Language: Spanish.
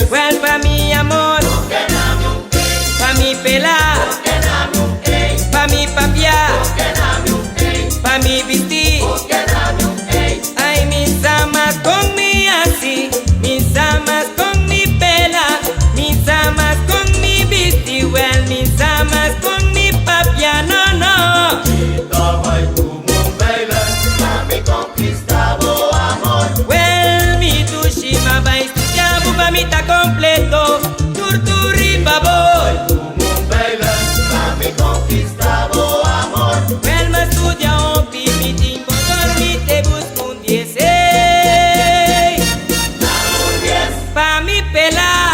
Well, pa' mi amor, pa' mi pela, pa' mi papia, pa' mi vestir. Ay, mis amas con mi así, mis amas con mi pela, mis amas con mi vestir. Well, mis amas con mi papia, no, no. Well, mi tushima va estudiar, buba mi ta completo, turturi baboy. Well, me estudia un pi, mi timbo, dormi, te busco un 10. Pa' mi pela.